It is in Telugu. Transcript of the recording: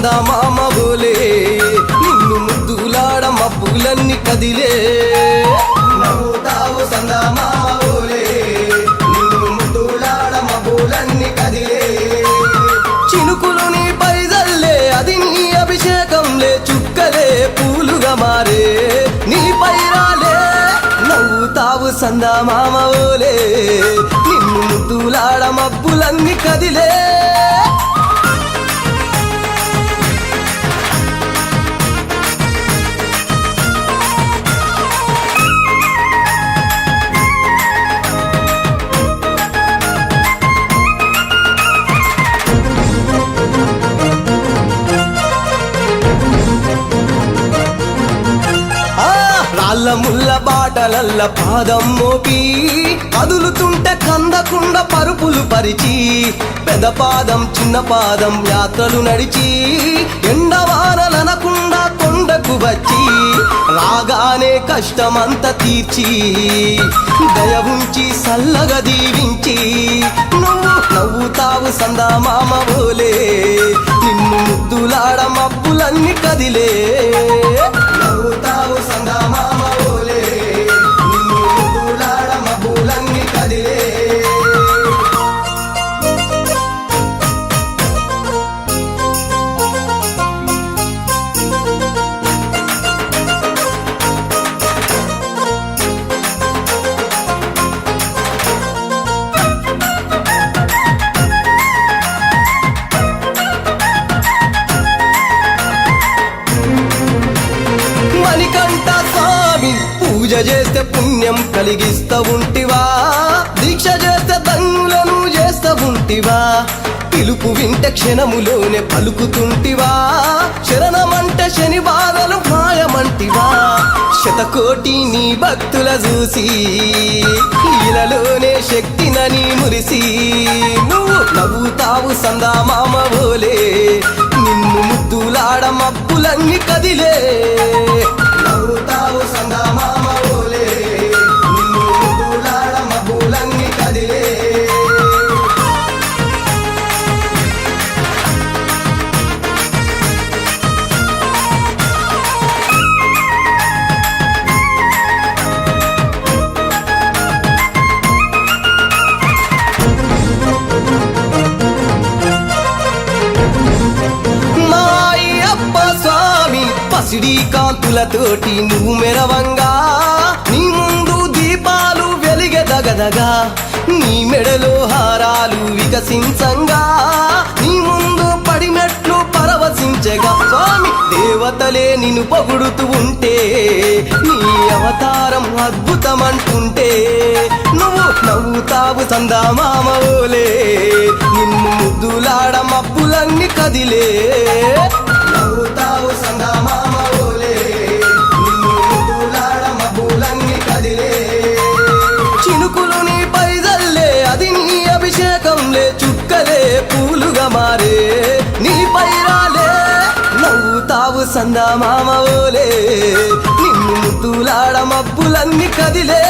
సందమామ ఓలే నిన్ను ముద్దులాడ మబ్బులన్నీ కదిలే నవ్వుతావు సందమామ ఓలే నిన్ను ముద్దులాడ మబ్బులన్నీ కదిలే చినుకులు నీ పైదల్లే అది నీ అభిషేకంలే చుక్కలే పూలుగా మారే నీ పైరాలే నవ్వుతావు సందమామ ఓలే నిన్ను ముద్దులాడ మబ్బులన్నీ కదిలే రాళ్ళ ముళ్ళ బాటలల్ల పాదం మోపి కదులుతుంటే కందకుండ పరుపులు పరిచి పెద్ద పాదం చిన్న పాదం యాత్రలు నడిచి ఎండవానలనకుండా కొండకు వచ్చి రాగానే కష్టమంతా తీర్చి దయ ఉంచి సల్లగా దీవించి నువ్వు నవ్వుతావు సందమామ ఓలే నిన్ను ముద్దులాడ మబ్బులన్నీ కదిలే నవ్వుతావు సందమామ ఓలే నిన్ను ముద్దులాడ మబ్బులన్నీ కదిలే మణికంఠ స్వామి పూజ చేస్తే పుణ్యం కలిగిస్తా ఉంటివా దీక్ష చేస్తే ధన్యులను చేస్తా ఉంటివా పిలుపు వింటే క్షణములోనే పలుకుతుంటివా శరణమంటే శని బాధలు మాయమంటివా శతకోటి నీ భక్తుల చూసి ఈలలోనే శక్తినని మురిసి నువ్వు నవ్వుతావు సందమామ ఓలే నిన్ను ముద్దులాడ మబ్బులన్నీ కదిలే నవ్వుతావు సందమామ ఓలే నిన్ను ముద్దులాడ మబ్బులన్నీ కదిలే పసిడి కాంతులతోటి నువ్వు మెరవంగా నీ ముందు దీపాలు వెలిగెదగదగా నీ మెడలో హారాలు వికసించంగా నీ ముందు పడినట్లు పరవశించగా స్వామి దేవతలే నిన్ను పొగుడుతూ ఉంటే నీ అవతారం అద్భుతమంటుంటే నువ్వు నవ్వుతావు సందమామ ఓలే నిన్ను ముద్దులాడ మబ్బులన్నీ కదిలే నవ్వుతావు సందమామ ఓలే నిన్ను ముద్దులాడ మబ్బులన్నీ కదిలే చినుకులు నీ పైదల్లే అది నీ అభిషేకంలే చుక్కలే పూలుగా మారే నీ పైరాలే నవ్వుతావు సందమామ ఓలే నిన్ను ముద్దులాడ మబ్బులన్నీ కదిలే